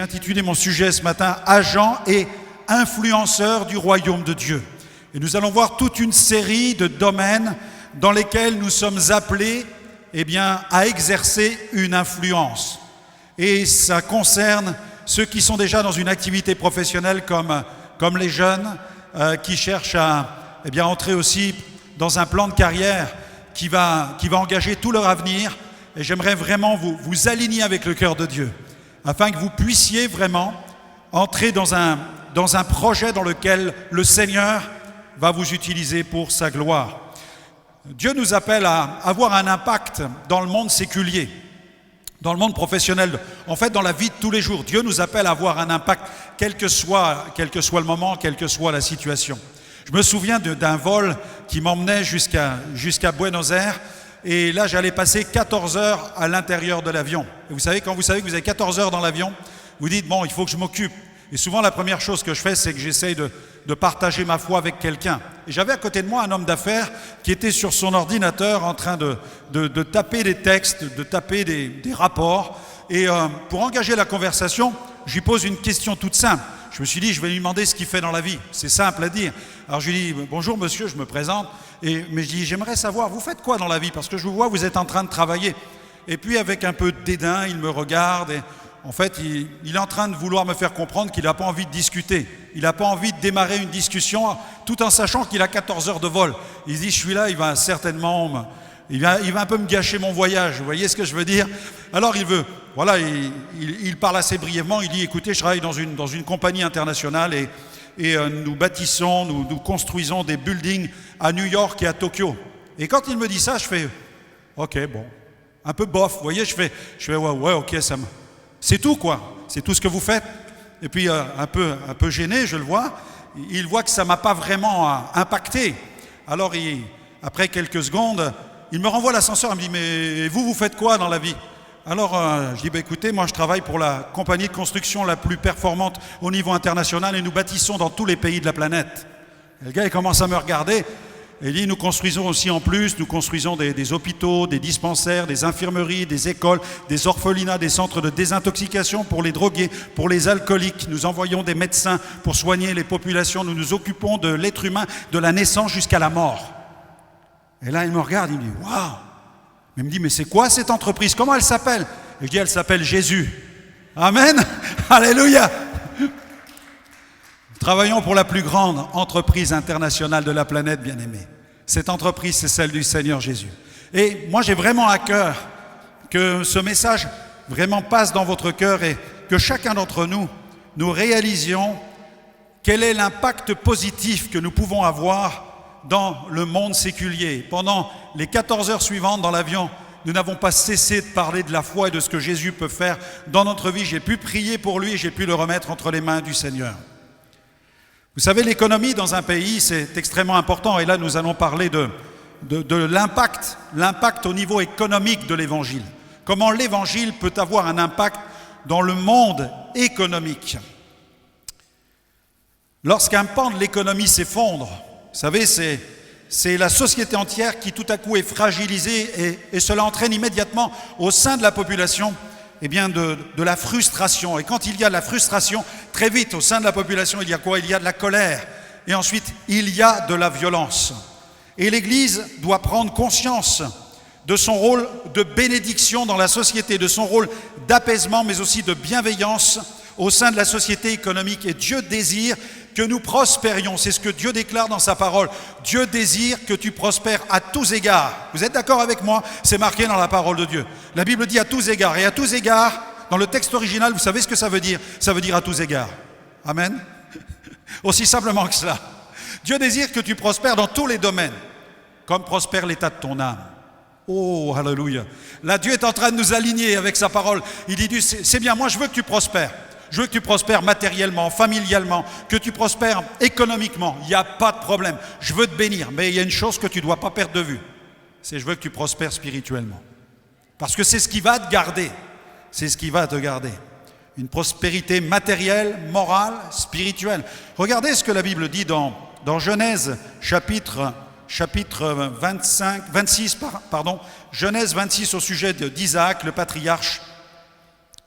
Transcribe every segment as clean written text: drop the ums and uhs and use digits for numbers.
intitulé mon sujet ce matin « Agents et influenceurs du royaume de Dieu ». Et nous allons voir toute une série de domaines dans lesquels nous sommes appelés à exercer une influence. Et ça concerne ceux qui sont déjà dans une activité professionnelle comme les jeunes qui cherchent à entrer aussi dans un plan de carrière qui va engager tout leur avenir. Et j'aimerais vraiment vous aligner avec le cœur de Dieu afin que vous puissiez vraiment entrer dans un projet dans lequel le Seigneur va vous utiliser pour sa gloire. Dieu nous appelle à avoir un impact dans le monde séculier, dans le monde professionnel, en fait dans la vie de tous les jours. Dieu nous appelle à avoir un impact, quel que soit le moment, quelle que soit la situation. Je me souviens d'un vol qui m'emmenait jusqu'à Buenos Aires, et là j'allais passer 14 heures à l'intérieur de l'avion. Et vous savez, quand vous savez que vous avez 14 heures dans l'avion, vous dites, bon, il faut que je m'occupe. Et souvent, la première chose que je fais, c'est que j'essaye de partager ma foi avec quelqu'un. Et j'avais à côté de moi un homme d'affaires qui était sur son ordinateur en train de taper des textes, de taper des rapports. Et pour engager la conversation, je lui pose une question toute simple. Je me suis dit, je vais lui demander ce qu'il fait dans la vie. C'est simple à dire. Alors je lui dis, bonjour monsieur, je me présente. Mais je dis, j'aimerais savoir, vous faites quoi dans la vie? Parce que je vous vois, vous êtes en train de travailler. Et puis avec un peu de dédain, il me regarde et en fait, il est en train de vouloir me faire comprendre qu'il n'a pas envie de discuter. Il n'a pas envie de démarrer une discussion tout en sachant qu'il a 14 heures de vol. Il se dit, je suis là, il va certainement... Il va un peu me gâcher mon voyage, vous voyez ce que je veux dire? Alors il parle assez brièvement, il dit, écoutez, je travaille dans une compagnie internationale et nous bâtissons, nous construisons des buildings à New York et à Tokyo. Et quand il me dit ça, je fais, ok, bon, un peu bof, vous voyez, je fais ouais, ok, c'est tout quoi, c'est tout ce que vous faites. Et puis un peu gêné, je le vois, il voit que ça ne m'a pas vraiment impacté. Alors après quelques secondes, il me renvoie à l'ascenseur, il me dit, mais vous faites quoi dans la vie? Alors je dis, écoutez, moi je travaille pour la compagnie de construction la plus performante au niveau international et nous bâtissons dans tous les pays de la planète. Et le gars il commence à me regarder et il dit, nous construisons aussi en plus, nous construisons des hôpitaux, des dispensaires, des infirmeries, des écoles, des orphelinats, des centres de désintoxication pour les drogués, pour les alcooliques. Nous envoyons des médecins pour soigner les populations, nous nous occupons de l'être humain de la naissance jusqu'à la mort. Et là, il me regarde, il me dit, waouh! Il me dit, mais c'est quoi cette entreprise? Comment elle s'appelle? Et je dis, elle s'appelle Jésus. Amen! Alléluia! Nous travaillons pour la plus grande entreprise internationale de la planète, bien-aimée. Cette entreprise, c'est celle du Seigneur Jésus. Et moi, j'ai vraiment à cœur que ce message vraiment passe dans votre cœur et que chacun d'entre nous réalisions quel est l'impact positif que nous pouvons avoir dans le monde séculier. Pendant les 14 heures suivantes dans l'avion, nous n'avons pas cessé de parler de la foi et de ce que Jésus peut faire dans notre vie. J'ai pu prier pour lui et j'ai pu le remettre entre les mains du Seigneur. Vous savez, l'économie dans un pays, c'est extrêmement important. Et là, nous allons parler de l'impact au niveau économique de l'Évangile. Comment l'Évangile peut avoir un impact dans le monde économique. Lorsqu'un pan de l'économie s'effondre, vous savez, c'est la société entière qui tout à coup est fragilisée et cela entraîne immédiatement au sein de la population de la frustration. Et quand il y a de la frustration, très vite au sein de la population, il y a quoi? Il y a de la colère. Et ensuite, il y a de la violence. Et l'Église doit prendre conscience de son rôle de bénédiction dans la société, de son rôle d'apaisement, mais aussi de bienveillance au sein de la société économique. Et Dieu désire que nous prospérions. C'est ce que Dieu déclare dans sa parole. Dieu désire que tu prospères à tous égards. Vous êtes d'accord avec moi? C'est marqué dans la parole de Dieu. La Bible dit à tous égards. Et à tous égards, dans le texte original, vous savez ce que ça veut dire? Ça veut dire à tous égards. Amen. Aussi simplement que cela. Dieu désire que tu prospères dans tous les domaines, comme prospère l'état de ton âme. Oh, alléluia. Là, Dieu est en train de nous aligner avec sa parole. Il dit, c'est bien, moi je veux que tu prospères. Je veux que tu prospères matériellement, familialement, que tu prospères économiquement. Il n'y a pas de problème. Je veux te bénir. Mais il y a une chose que tu ne dois pas perdre de vue. C'est je veux que tu prospères spirituellement. Parce que c'est ce qui va te garder. C'est ce qui va te garder. Une prospérité matérielle, morale, spirituelle. Regardez ce que la Bible dit dans Genèse chapitre 26, Genèse 26 au sujet d'Isaac, le patriarche.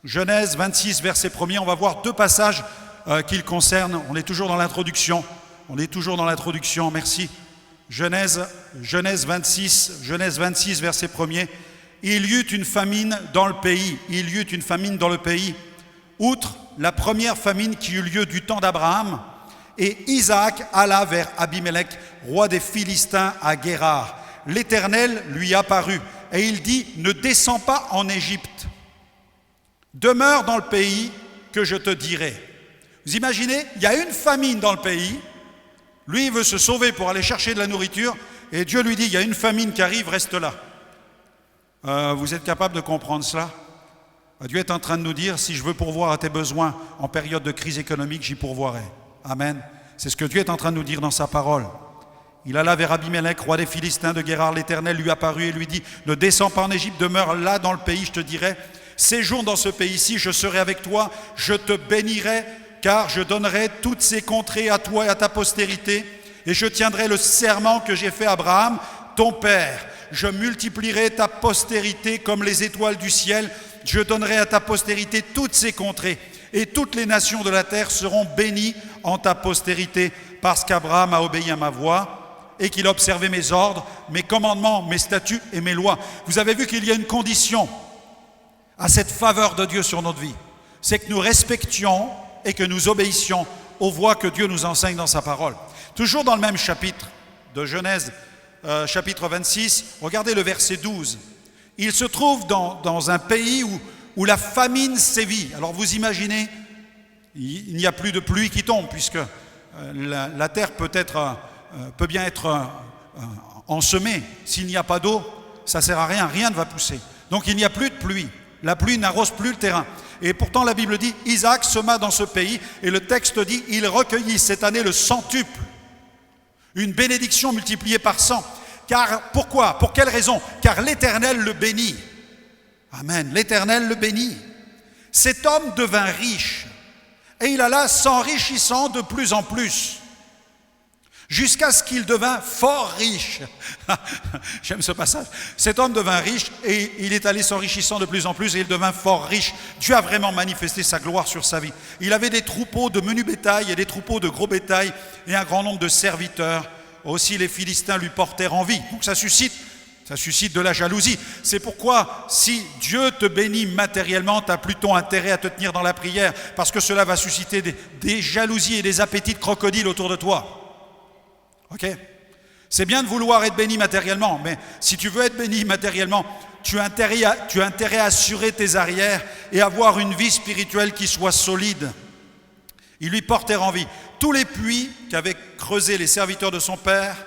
Genèse 26, verset 1er, on va voir deux passages qui le concernent. On est toujours dans l'introduction. Merci. Genèse 26, verset 1er. Il y eut une famine dans le pays. Outre la première famine qui eut lieu du temps d'Abraham, et Isaac alla vers Abimelech, roi des Philistins à Guérar. L'Éternel lui apparut et il dit, ne descends pas en Égypte. Demeure dans le pays que je te dirai. Vous imaginez, il y a une famine dans le pays. Lui, il veut se sauver pour aller chercher de la nourriture. Et Dieu lui dit, il y a une famine qui arrive, reste là. Vous êtes capable de comprendre cela? Dieu est en train de nous dire, si je veux pourvoir à tes besoins en période de crise économique, j'y pourvoirai. Amen. C'est ce que Dieu est en train de nous dire dans sa parole. Il alla vers Abimelech, roi des Philistins de Guérar. L'Éternel lui apparut et lui dit, ne descends pas en Égypte, demeure là dans le pays, je te dirai. Séjourne dans ce pays-ci, je serai avec toi, je te bénirai, car je donnerai toutes ces contrées à toi et à ta postérité, et je tiendrai le serment que j'ai fait à Abraham, ton père. Je multiplierai ta postérité comme les étoiles du ciel, je donnerai à ta postérité toutes ces contrées, et toutes les nations de la terre seront bénies en ta postérité, parce qu'Abraham a obéi à ma voix, et qu'il a observé mes ordres, mes commandements, mes statuts et mes lois. Vous avez vu qu'il y a une condition à cette faveur de Dieu sur notre vie, c'est que nous respections et que nous obéissions aux voies que Dieu nous enseigne dans sa parole. Toujours dans le même chapitre de Genèse, chapitre 26, regardez le verset 12. Il se trouve dans un pays où la famine sévit. Alors vous imaginez, il n'y a plus de pluie qui tombe, puisque la terre peut bien être ensemée. S'il n'y a pas d'eau, ça ne sert à rien, rien ne va pousser. Donc il n'y a plus de pluie. La pluie n'arrose plus le terrain. Et pourtant la Bible dit, Isaac sema dans ce pays, et le texte dit, il recueillit cette année le centuple. Une bénédiction multipliée par 100. Car pourquoi? Pour quelle raison? Car l'Éternel le bénit. Amen. L'Éternel le bénit. Cet homme devint riche, et il alla s'enrichissant de plus en plus, jusqu'à ce qu'il devint fort riche. J'aime ce passage. Cet homme devint riche et il est allé s'enrichissant de plus en plus et il devint fort riche. Dieu a vraiment manifesté sa gloire sur sa vie. Il avait des troupeaux de menu bétail et des troupeaux de gros bétail et un grand nombre de serviteurs. Aussi les Philistins lui portèrent envie. Donc ça suscite de la jalousie. C'est pourquoi si Dieu te bénit matériellement, tu as plutôt intérêt à te tenir dans la prière, parce que cela va susciter des jalousies et des appétits de crocodile autour de toi. Ok? C'est bien de vouloir être béni matériellement, mais si tu veux être béni matériellement, tu as intérêt à assurer tes arrières et avoir une vie spirituelle qui soit solide. Ils lui portèrent envie. Tous les puits qu'avaient creusés les serviteurs de son père,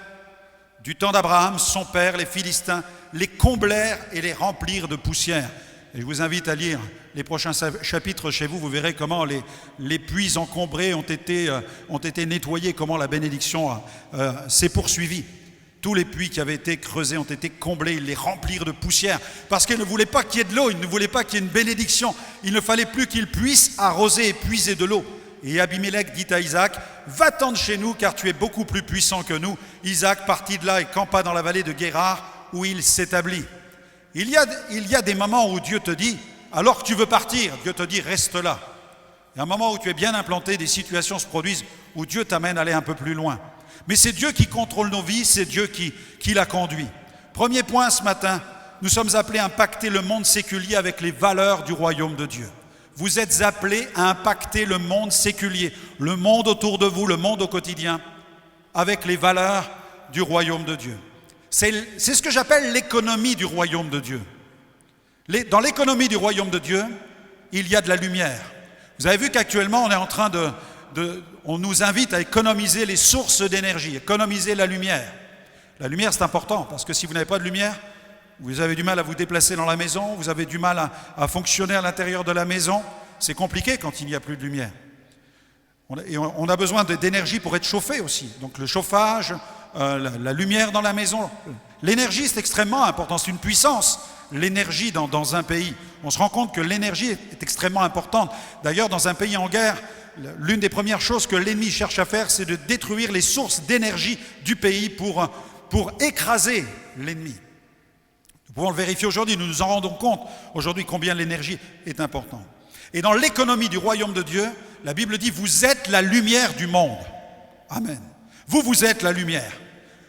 du temps d'Abraham, son père, les Philistins, les comblèrent et les remplirent de poussière. Et je vous invite à lire les prochains chapitres chez vous, vous verrez comment les puits encombrés ont été nettoyés, comment la bénédiction s'est poursuivie. Tous les puits qui avaient été creusés ont été comblés, ils les remplirent de poussière, parce qu'ils ne voulaient pas qu'il y ait de l'eau, ils ne voulaient pas qu'il y ait une bénédiction, il ne fallait plus qu'ils puissent arroser et puiser de l'eau. Et Abimelech dit à Isaac, va-t'en de chez nous, car tu es beaucoup plus puissant que nous. Isaac partit de là et campa dans la vallée de Guérar, où il s'établit. Il y a des moments où Dieu te dit, alors que tu veux partir, Dieu te dit, reste là. Il y a un moment où tu es bien implanté, des situations se produisent où Dieu t'amène à aller un peu plus loin. Mais c'est Dieu qui contrôle nos vies, c'est Dieu qui la conduit. Premier point ce matin, nous sommes appelés à impacter le monde séculier avec les valeurs du royaume de Dieu. Vous êtes appelés à impacter le monde séculier, le monde autour de vous, le monde au quotidien, avec les valeurs du royaume de Dieu. C'est ce que j'appelle l'économie du royaume de Dieu. Dans l'économie du royaume de Dieu, il y a de la lumière. Vous avez vu qu'actuellement, on est en train on nous invite à économiser les sources d'énergie, économiser la lumière. La lumière, c'est important, parce que si vous n'avez pas de lumière, vous avez du mal à vous déplacer dans la maison, vous avez du mal à fonctionner à l'intérieur de la maison. C'est compliqué quand il n'y a plus de lumière. On a besoin d'énergie pour être chauffé aussi. Donc le chauffage, la lumière dans la maison. L'énergie, c'est extrêmement important, c'est une puissance. L'énergie dans un pays. On se rend compte que l'énergie est extrêmement importante. D'ailleurs, dans un pays en guerre, l'une des premières choses que l'ennemi cherche à faire, c'est de détruire les sources d'énergie du pays pour écraser l'ennemi. Nous pouvons le vérifier aujourd'hui, nous nous en rendons compte aujourd'hui combien l'énergie est importante. Et dans l'économie du royaume de Dieu, la Bible dit, vous êtes la lumière du monde. Amen. Vous êtes la lumière.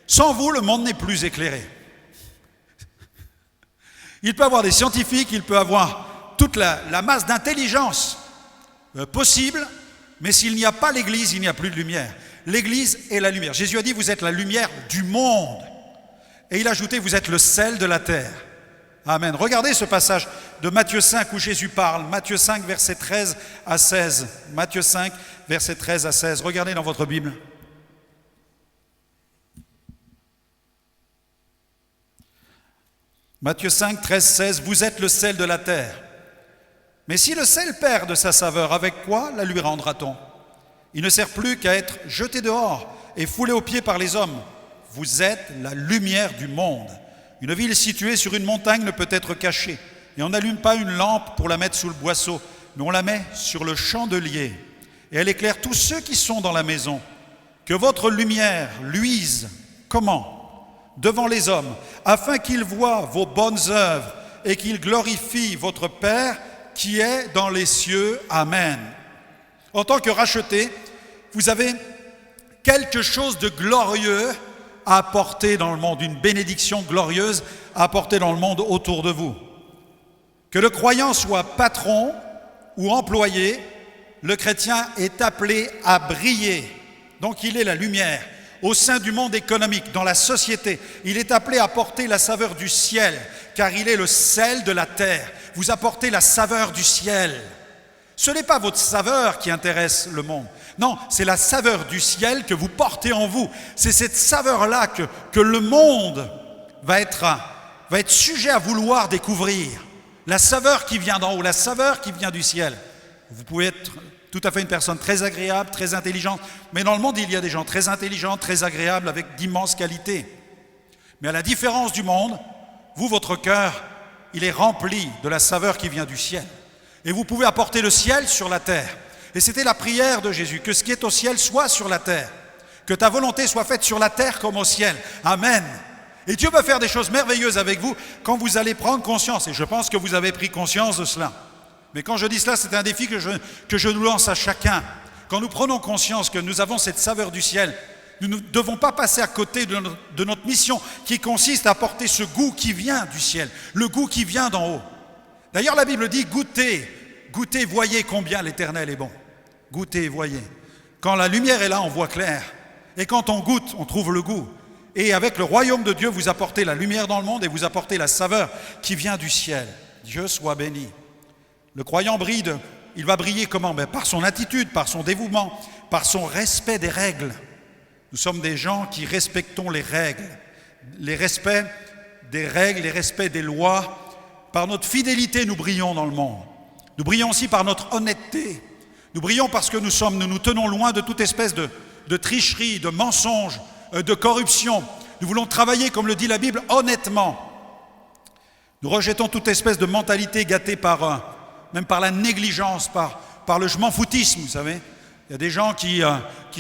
Sans vous, le monde n'est plus éclairé. Il peut avoir des scientifiques, il peut avoir toute la masse d'intelligence possible, mais s'il n'y a pas l'Église, il n'y a plus de lumière. L'Église est la lumière. Jésus a dit, vous êtes la lumière du monde. Et il a ajouté, vous êtes le sel de la terre. Amen. Regardez ce passage de Matthieu 5 où Jésus parle. Matthieu 5, versets 13 à 16. Matthieu 5, versets 13 à 16. Regardez dans votre Bible. Matthieu 5, 13, 16. Vous êtes le sel de la terre. Mais si le sel perd de sa saveur, avec quoi la lui rendra-t-on? Il ne sert plus qu'à être jeté dehors et foulé aux pieds par les hommes. Vous êtes la lumière du monde. Une ville située sur une montagne ne peut être cachée. Et on n'allume pas une lampe pour la mettre sous le boisseau, mais on la met sur le chandelier. Et elle éclaire tous ceux qui sont dans la maison. Que votre lumière luise, comment? Devant les hommes, afin qu'ils voient vos bonnes œuvres et qu'ils glorifient votre Père qui est dans les cieux. Amen. En tant que rachetés, vous avez quelque chose de glorieux à apporter dans le monde, une bénédiction glorieuse à apporter dans le monde autour de vous. Que le croyant soit patron ou employé, le chrétien est appelé à briller. Donc il est la lumière au sein du monde économique, dans la société. Il est appelé à porter la saveur du ciel, car il est le sel de la terre. Vous apportez la saveur du ciel. Ce n'est pas votre saveur qui intéresse le monde. Non, c'est la saveur du ciel que vous portez en vous. C'est cette saveur-là que le monde va être sujet à vouloir découvrir. La saveur qui vient d'en haut, la saveur qui vient du ciel. Vous pouvez être tout à fait une personne très agréable, très intelligente, mais dans le monde, il y a des gens très intelligents, très agréables, avec d'immenses qualités. Mais à la différence du monde, vous, votre cœur, il est rempli de la saveur qui vient du ciel. Et vous pouvez apporter le ciel sur la terre. Et c'était la prière de Jésus, que ce qui est au ciel soit sur la terre. Que ta volonté soit faite sur la terre comme au ciel. Amen. Et Dieu va faire des choses merveilleuses avec vous quand vous allez prendre conscience. Et je pense que vous avez pris conscience de cela. Mais quand je dis cela, c'est un défi que je nous lance à chacun. Quand nous prenons conscience que nous avons cette saveur du ciel, nous ne devons pas passer à côté de notre mission qui consiste à apporter ce goût qui vient du ciel, le goût qui vient d'en haut. D'ailleurs, la Bible dit, goûtez, goûtez, voyez combien l'Éternel est bon. Goûtez, voyez. Quand la lumière est là, on voit clair. Et quand on goûte, on trouve le goût. Et avec le royaume de Dieu, vous apportez la lumière dans le monde et vous apportez la saveur qui vient du ciel. Dieu soit béni. Le croyant brille, il va briller comment? Par son attitude, par son dévouement, par son respect des règles. Nous sommes des gens qui respectons les règles. Les respects des règles, les respects des lois. Par notre fidélité, nous brillons dans le monde. Nous brillons aussi par notre honnêteté. Nous brillons parce que nous nous tenons loin de toute espèce de tricherie, de mensonge, de corruption. Nous voulons travailler, comme le dit la Bible, honnêtement. Nous rejetons toute espèce de mentalité gâtée même par la négligence, par le je m'en foutisme, vous savez. Il y a des gens qui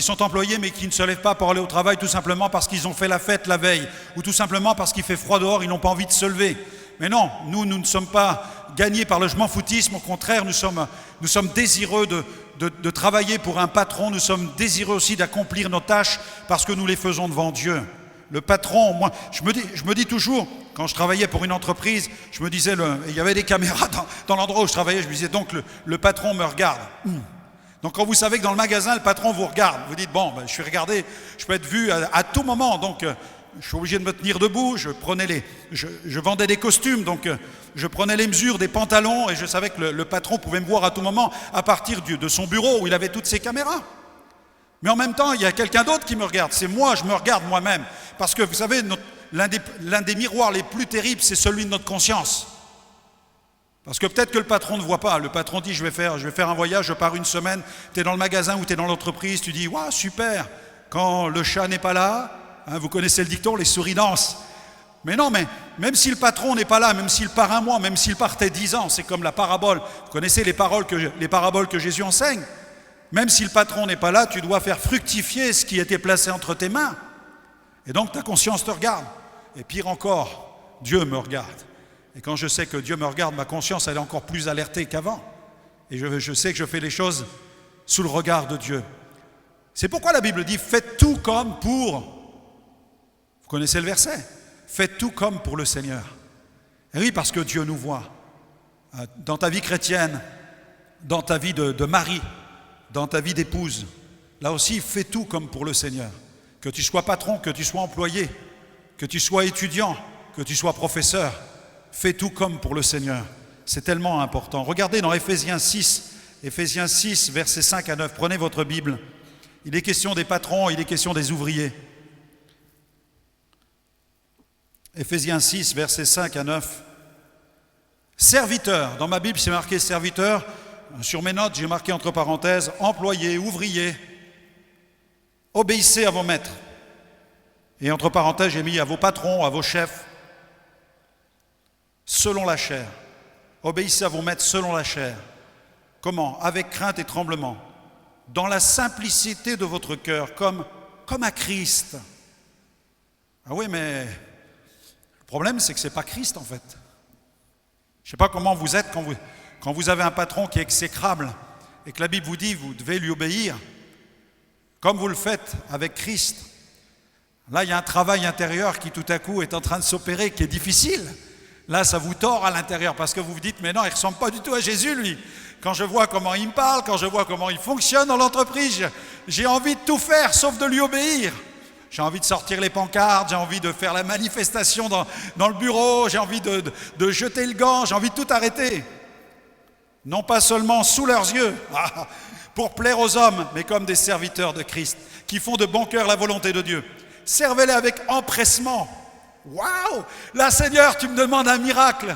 sont employés mais qui ne se lèvent pas pour aller au travail tout simplement parce qu'ils ont fait la fête la veille ou tout simplement parce qu'il fait froid dehors, ils n'ont pas envie de se lever. Mais non, nous ne sommes pas gagnés par le je m'en foutisme, au contraire, nous sommes désireux de travailler pour un patron, nous sommes désireux aussi d'accomplir nos tâches parce que nous les faisons devant Dieu. Le patron, moi, je me dis toujours, quand je travaillais pour une entreprise, je me disais, il y avait des caméras dans l'endroit où je travaillais, je me disais donc le patron me regarde. Donc quand vous savez que dans le magasin, le patron vous regarde, vous dites, bon, je suis regardé, je peux être vu à tout moment, donc je suis obligé de me tenir debout, je vendais des costumes, donc je prenais les mesures des pantalons et je savais que le patron pouvait me voir à tout moment à partir de son bureau où il avait toutes ses caméras. Mais en même temps, il y a quelqu'un d'autre qui me regarde, c'est moi, je me regarde moi-même. Parce que vous savez, l'un des miroirs les plus terribles, c'est celui de notre conscience. Parce que peut-être que le patron ne voit pas. Le patron dit, je vais faire un voyage, je pars une semaine, tu es dans le magasin ou tu es dans l'entreprise, tu dis, waouh, super, quand le chat n'est pas là, hein, vous connaissez le dicton, les souris dansent. Mais non, mais même si le patron n'est pas là, même s'il part un mois, même s'il partait 10 ans, c'est comme la parabole. Vous connaissez les paraboles que Jésus enseigne. Même si le patron n'est pas là, tu dois faire fructifier ce qui était placé entre tes mains. Et donc ta conscience te regarde. Et pire encore, Dieu me regarde. Et quand je sais que Dieu me regarde, ma conscience elle est encore plus alertée qu'avant. Et je sais que je fais les choses sous le regard de Dieu. C'est pourquoi la Bible dit « Faites tout comme pour... » Vous connaissez le verset ? « Faites tout comme pour le Seigneur. » Et oui, parce que Dieu nous voit. Dans ta vie chrétienne, dans ta vie de mari, dans ta vie d'épouse, là aussi, fais tout comme pour le Seigneur. Que tu sois patron, que tu sois employé, que tu sois étudiant, que tu sois professeur, fais tout comme pour le Seigneur. C'est tellement important. Regardez dans Éphésiens 6, versets 5 à 9. Prenez votre Bible. Il est question des patrons, il est question des ouvriers. Éphésiens 6, versets 5 à 9. Serviteur, dans ma Bible c'est marqué serviteur, sur mes notes j'ai marqué entre parenthèses, employé, ouvrier, obéissez à vos maîtres. Et entre parenthèses j'ai mis à vos patrons, à vos chefs, selon la chair. Obéissez à vos maîtres selon la chair. Comment ? Avec crainte et tremblement, dans la simplicité de votre cœur, comme à Christ. Ah oui, mais le problème c'est que ce n'est pas Christ en fait. Je ne sais pas comment vous êtes quand vous avez un patron qui est exécrable et que la Bible vous dit vous devez lui obéir, comme vous le faites avec Christ. Là, il y a un travail intérieur qui tout à coup est en train de s'opérer, qui est difficile. Là, ça vous tord à l'intérieur parce que vous vous dites mais non, il ne ressemble pas du tout à Jésus lui. Quand je vois comment il me parle, quand je vois comment il fonctionne dans l'entreprise, j'ai envie de tout faire sauf de lui obéir. J'ai envie de sortir les pancartes, j'ai envie de faire la manifestation dans le bureau, j'ai envie de jeter le gant, j'ai envie de tout arrêter. Non pas seulement sous leurs yeux, pour plaire aux hommes, mais comme des serviteurs de Christ, qui font de bon cœur la volonté de Dieu. Servez-les avec empressement. Waouh! Là, Seigneur, tu me demandes un miracle.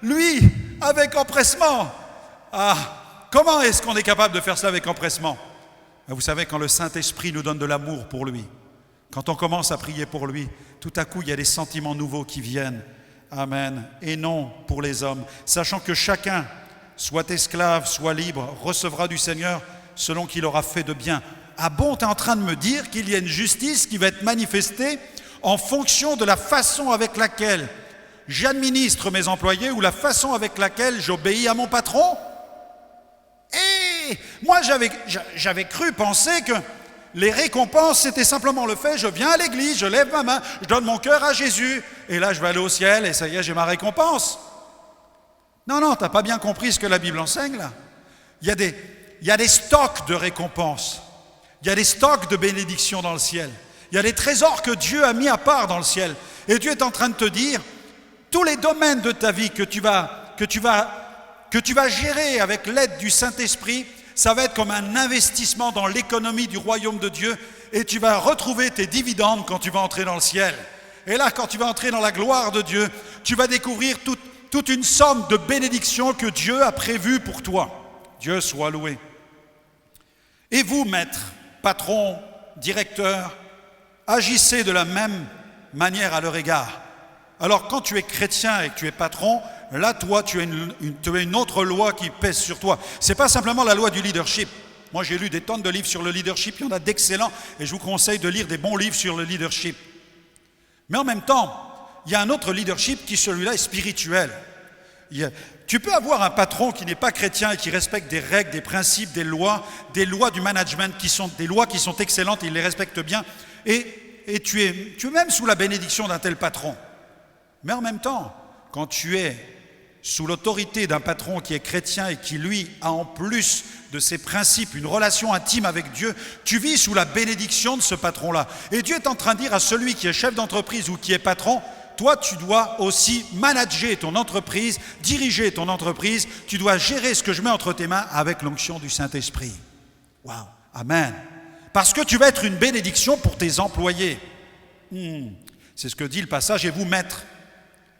Lui, avec empressement. Comment est-ce qu'on est capable de faire ça avec empressement? Vous savez, quand le Saint-Esprit nous donne de l'amour pour lui, quand on commence à prier pour lui, tout à coup, il y a des sentiments nouveaux qui viennent. Amen. Et non pour les hommes. Sachant que chacun, soit esclave, soit libre, recevra du Seigneur selon qu'il aura fait de bien. Ah bon, tu es en train de me dire qu'il y a une justice qui va être manifestée en fonction de la façon avec laquelle j'administre mes employés ou la façon avec laquelle j'obéis à mon patron? Et moi, j'avais cru penser que les récompenses, c'était simplement le fait, je viens à l'église, je lève ma main, je donne mon cœur à Jésus, et là je vais aller au ciel, et ça y est, j'ai ma récompense. Non, tu n'as pas bien compris ce que la Bible enseigne là. Il y a des stocks de récompenses, il y a des stocks de bénédictions dans le ciel, il y a des trésors que Dieu a mis à part dans le ciel. Et Dieu est en train de te dire, tous les domaines de ta vie que tu vas gérer avec l'aide du Saint-Esprit, ça va être comme un investissement dans l'économie du royaume de Dieu et tu vas retrouver tes dividendes quand tu vas entrer dans le ciel. Et là, quand tu vas entrer dans la gloire de Dieu, tu vas découvrir toute une somme de bénédictions que Dieu a prévues pour toi. Dieu soit loué. Et vous, maîtres, patrons, directeurs, agissez de la même manière à leur égard. Alors, quand tu es chrétien et que tu es patron, là, toi, tu as une autre loi qui pèse sur toi. Ce n'est pas simplement la loi du leadership. Moi, j'ai lu des tonnes de livres sur le leadership. Il y en a d'excellents et je vous conseille de lire des bons livres sur le leadership. Mais en même temps, il y a un autre leadership qui, celui-là, est spirituel. Tu peux avoir un patron qui n'est pas chrétien et qui respecte des règles, des principes, des lois du management, des lois qui sont excellentes, il les respecte bien. Et tu es même sous la bénédiction d'un tel patron. Mais en même temps, quand tu es sous l'autorité d'un patron qui est chrétien et qui, lui, a en plus de ses principes une relation intime avec Dieu, tu vis sous la bénédiction de ce patron-là. Et Dieu est en train de dire à celui qui est chef d'entreprise ou qui est patron, toi, tu dois aussi manager ton entreprise, diriger ton entreprise, tu dois gérer ce que je mets entre tes mains avec l'onction du Saint-Esprit. Waouh, amen. Parce que tu vas être une bénédiction pour tes employés. C'est ce que dit le passage, et vous, maîtres,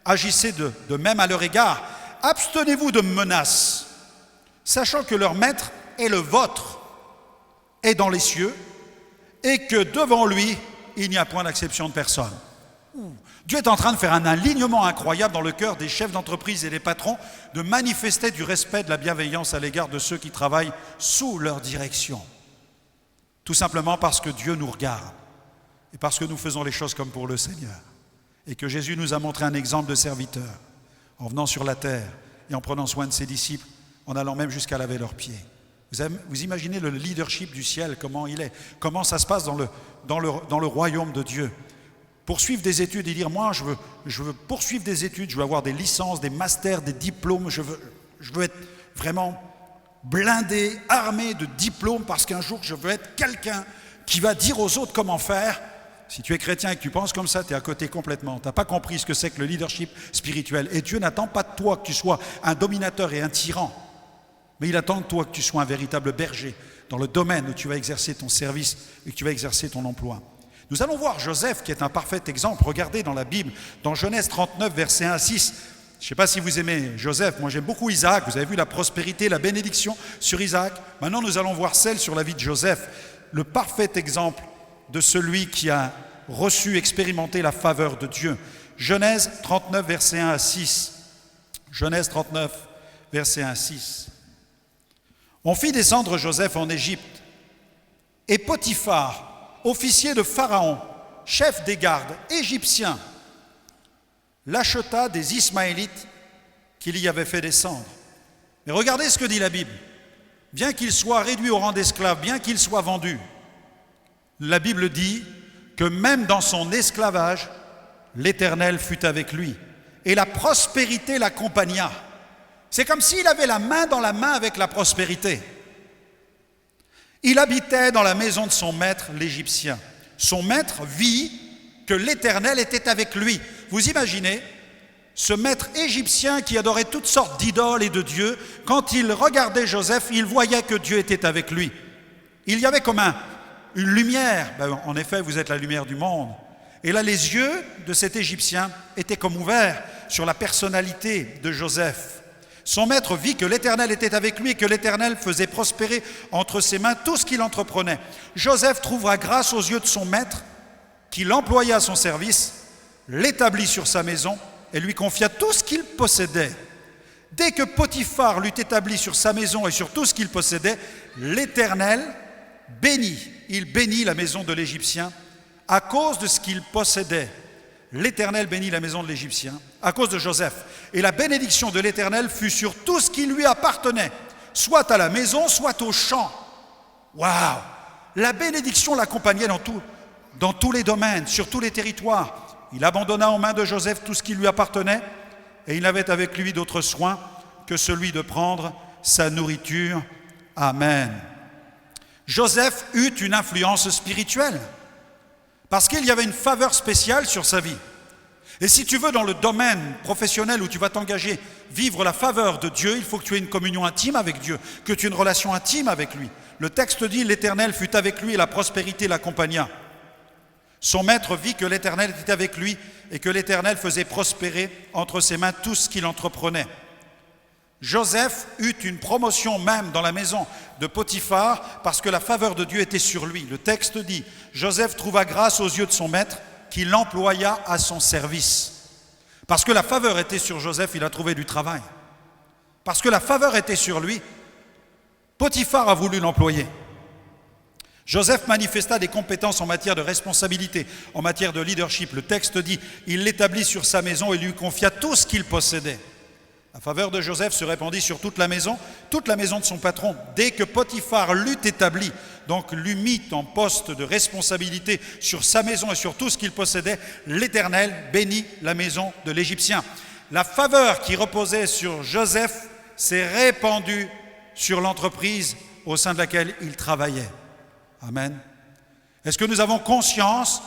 agissez de même à leur égard. Abstenez-vous de menaces, sachant que leur maître est le vôtre, est dans les cieux, et que devant lui, il n'y a point d'acception de personne. Dieu est en train de faire un alignement incroyable dans le cœur des chefs d'entreprise et des patrons, de manifester du respect, de la bienveillance à l'égard de ceux qui travaillent sous leur direction. Tout simplement parce que Dieu nous regarde, et parce que nous faisons les choses comme pour le Seigneur. Et que Jésus nous a montré un exemple de serviteur en venant sur la terre et en prenant soin de ses disciples, en allant même jusqu'à laver leurs pieds. Vous imaginez le leadership du ciel, comment il est, comment ça se passe dans le royaume de Dieu. Poursuivre des études et dire, moi, je veux poursuivre des études, je veux avoir des licences, des masters, des diplômes, je veux être vraiment blindé, armé de diplômes, parce qu'un jour, je veux être quelqu'un qui va dire aux autres comment faire. Si tu es chrétien et que tu penses comme ça, tu es à côté complètement. Tu n'as pas compris ce que c'est que le leadership spirituel. Et Dieu n'attend pas de toi que tu sois un dominateur et un tyran, mais il attend de toi que tu sois un véritable berger dans le domaine où tu vas exercer ton service et que tu vas exercer ton emploi. Nous allons voir Joseph, qui est un parfait exemple. Regardez dans la Bible, dans Genèse 39, versets 1 à 6. Je ne sais pas si vous aimez Joseph, moi j'aime beaucoup Isaac. Vous avez vu la prospérité, la bénédiction sur Isaac. Maintenant, nous allons voir celle sur la vie de Joseph, le parfait exemple de celui qui a reçu, expérimenté la faveur de Dieu. Genèse 39, versets 1 à 6. Genèse 39, versets 1 à 6. On fit descendre Joseph en Égypte, et Potiphar, officier de Pharaon, chef des gardes égyptiens, l'acheta des Ismaélites qu'il y avait fait descendre. Mais regardez ce que dit la Bible. Bien qu'il soit réduit au rang d'esclave, bien qu'il soit vendu, la Bible dit que même dans son esclavage, l'Éternel fut avec lui. Et la prospérité l'accompagna. C'est comme s'il avait la main dans la main avec la prospérité. Il habitait dans la maison de son maître, l'Égyptien. Son maître vit que l'Éternel était avec lui. Vous imaginez ce maître égyptien qui adorait toutes sortes d'idoles et de dieux, quand il regardait Joseph, il voyait que Dieu était avec lui. Il y avait comme une lumière. En effet, vous êtes la lumière du monde. Et là, les yeux de cet Égyptien étaient comme ouverts sur la personnalité de Joseph. Son maître vit que l'Éternel était avec lui et que l'Éternel faisait prospérer entre ses mains tout ce qu'il entreprenait. Joseph trouvera grâce aux yeux de son maître, qui l'employa à son service, l'établit sur sa maison et lui confia tout ce qu'il possédait. Dès que Potiphar l'eut établi sur sa maison et sur tout ce qu'il possédait, l'Éternel il bénit la maison de l'Égyptien à cause de ce qu'il possédait. L'Éternel bénit la maison de l'Égyptien à cause de Joseph. Et la bénédiction de l'Éternel fut sur tout ce qui lui appartenait, soit à la maison, soit au champ. Waouh! La bénédiction l'accompagnait dans tous les domaines, sur tous les territoires. Il abandonna aux mains de Joseph tout ce qui lui appartenait et il n'avait avec lui d'autre soin que celui de prendre sa nourriture. Amen. Joseph eut une influence spirituelle parce qu'il y avait une faveur spéciale sur sa vie. Et si tu veux, dans le domaine professionnel où tu vas t'engager, vivre la faveur de Dieu, il faut que tu aies une communion intime avec Dieu, que tu aies une relation intime avec lui. Le texte dit, l'Éternel fut avec lui et la prospérité l'accompagna. Son maître vit que l'Éternel était avec lui et que l'Éternel faisait prospérer entre ses mains tout ce qu'il entreprenait. Joseph eut une promotion même dans la maison de Potiphar parce que la faveur de Dieu était sur lui. Le texte dit, Joseph trouva grâce aux yeux de son maître qui l'employa à son service. Parce que la faveur était sur Joseph, il a trouvé du travail. Parce que la faveur était sur lui, Potiphar a voulu l'employer. Joseph manifesta des compétences en matière de responsabilité, en matière de leadership. Le texte dit, il l'établit sur sa maison et lui confia tout ce qu'il possédait. La faveur de Joseph se répandit sur toute la maison de son patron. Dès que Potiphar l'eut établi, donc l'eut mis en poste de responsabilité sur sa maison et sur tout ce qu'il possédait, l'Éternel bénit la maison de l'Égyptien. La faveur qui reposait sur Joseph s'est répandue sur l'entreprise au sein de laquelle il travaillait. Amen. Est-ce que nous avons conscience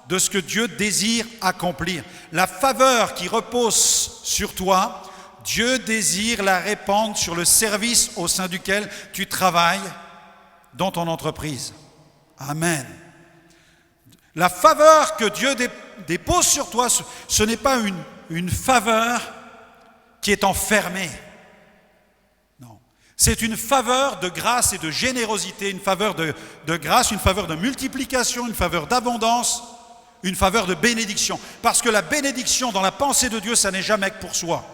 de ce que Dieu désire accomplir? La faveur qui repose sur toi, Dieu désire la répandre sur le service au sein duquel tu travailles dans ton entreprise. Amen. La faveur que Dieu dépose sur toi, ce n'est pas une faveur qui est enfermée. Non. C'est une faveur de grâce et de générosité, une faveur de grâce, une faveur de multiplication, une faveur d'abondance, une faveur de bénédiction. Parce que la bénédiction dans la pensée de Dieu, ça n'est jamais que pour soi.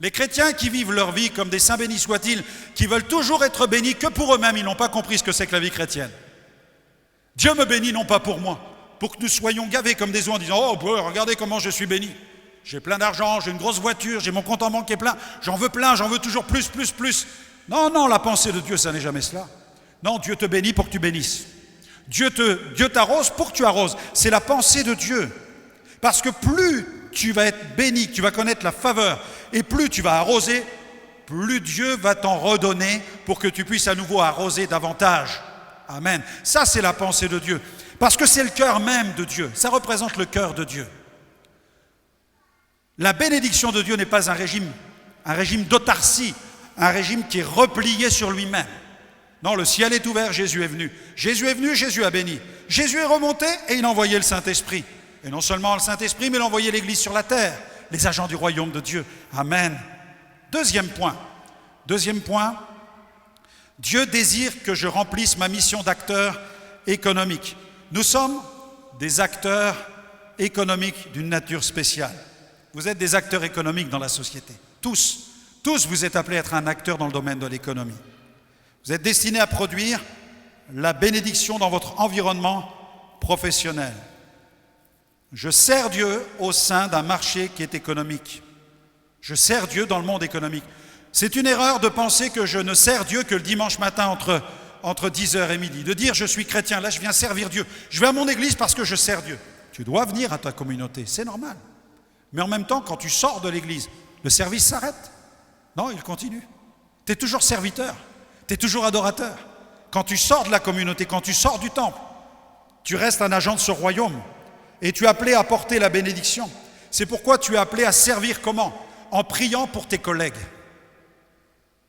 Les chrétiens qui vivent leur vie comme des saints bénis soient-ils, qui veulent toujours être bénis que pour eux-mêmes, ils n'ont pas compris ce que c'est que la vie chrétienne. Dieu me bénit non pas pour moi, pour que nous soyons gavés comme des oies en disant « Oh, regardez comment je suis béni ». j'ai plein d'argent, j'ai une grosse voiture, j'ai mon compte en banque qui est plein, j'en veux toujours plus. Non, la pensée de Dieu, ça n'est jamais cela. Non, Dieu te bénit pour que tu bénisses. Dieu t'arrose pour que tu arroses. C'est la pensée de Dieu. Parce que plus tu vas être béni, tu vas connaître la faveur, et plus tu vas arroser, plus Dieu va t'en redonner pour que tu puisses à nouveau arroser davantage. Amen. Ça, c'est la pensée de Dieu. Parce que c'est le cœur même de Dieu. Ça représente le cœur de Dieu. La bénédiction de Dieu n'est pas un régime d'autarcie, un régime qui est replié sur lui-même. Non, le ciel est ouvert, Jésus est venu. Jésus est venu, Jésus a béni. Jésus est remonté et il a envoyé le Saint-Esprit. Et non seulement le Saint-Esprit, mais il a envoyé l'Église sur la terre, les agents du royaume de Dieu. Amen. Deuxième point, Dieu désire que je remplisse ma mission d'acteur économique. Nous sommes des acteurs économiques d'une nature spéciale. Vous êtes des acteurs économiques dans la société. Tous vous êtes appelés à être un acteur dans le domaine de l'économie. Vous êtes destinés à produire la bénédiction dans votre environnement professionnel. Je sers Dieu au sein d'un marché qui est économique. Je sers Dieu dans le monde économique. C'est une erreur de penser que je ne sers Dieu que le dimanche matin entre 10h et midi. De dire je suis chrétien, là je viens servir Dieu. Je vais à mon église parce que je sers Dieu. Tu dois venir à ta communauté, c'est normal. Mais en même temps, quand tu sors de l'église, le service s'arrête. Non, il continue. Tu es toujours serviteur, tu es toujours adorateur. Quand tu sors de la communauté, quand tu sors du temple, tu restes un agent de ce royaume. Et tu es appelé à porter la bénédiction. C'est pourquoi tu es appelé à servir comment ? En priant pour tes collègues.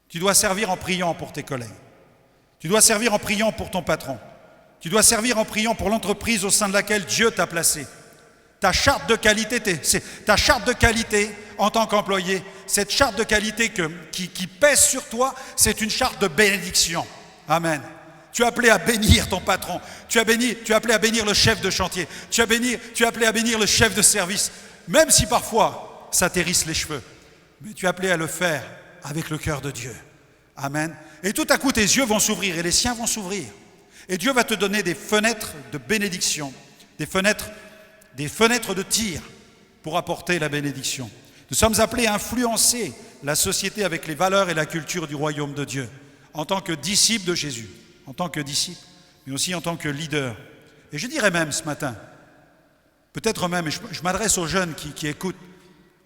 Tu dois servir en priant pour tes collègues. Tu dois servir en priant pour ton patron. Tu dois servir en priant pour l'entreprise au sein de laquelle Dieu t'a placé. Ta charte de qualité, ta charte de qualité en tant qu'employé, cette charte de qualité qui pèse sur toi, c'est une charte de bénédiction. Amen. Tu es appelé à bénir ton patron. Tu es appelé à bénir le chef de chantier. Tu es appelé à bénir le chef de service. Même si parfois ça t'hérisse les cheveux. Mais tu es appelé à le faire avec le cœur de Dieu. Amen. Et tout à coup, tes yeux vont s'ouvrir et les siens vont s'ouvrir. Et Dieu va te donner des fenêtres de bénédiction, des fenêtres de tir pour apporter la bénédiction. Nous sommes appelés à influencer la société avec les valeurs et la culture du royaume de Dieu, en tant que disciples de Jésus, en tant que disciples, mais aussi en tant que leaders. Et je dirais même ce matin, peut-être même, et je m'adresse aux jeunes qui écoutent,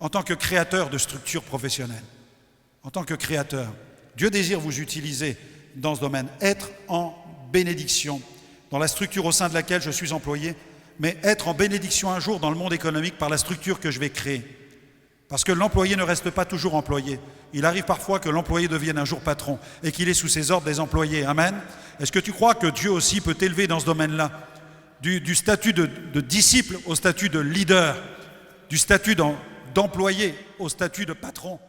en tant que créateurs de structures professionnelles, en tant que créateurs, Dieu désire vous utiliser dans ce domaine, être en bénédiction, dans la structure au sein de laquelle je suis employé, mais être en bénédiction un jour dans le monde économique par la structure que je vais créer. Parce que l'employé ne reste pas toujours employé. Il arrive parfois que l'employé devienne un jour patron et qu'il est sous ses ordres des employés. Amen. Est-ce que tu crois que Dieu aussi peut t'élever dans ce domaine-là, du statut de disciple au statut de leader, du statut d'employé au statut de patron ?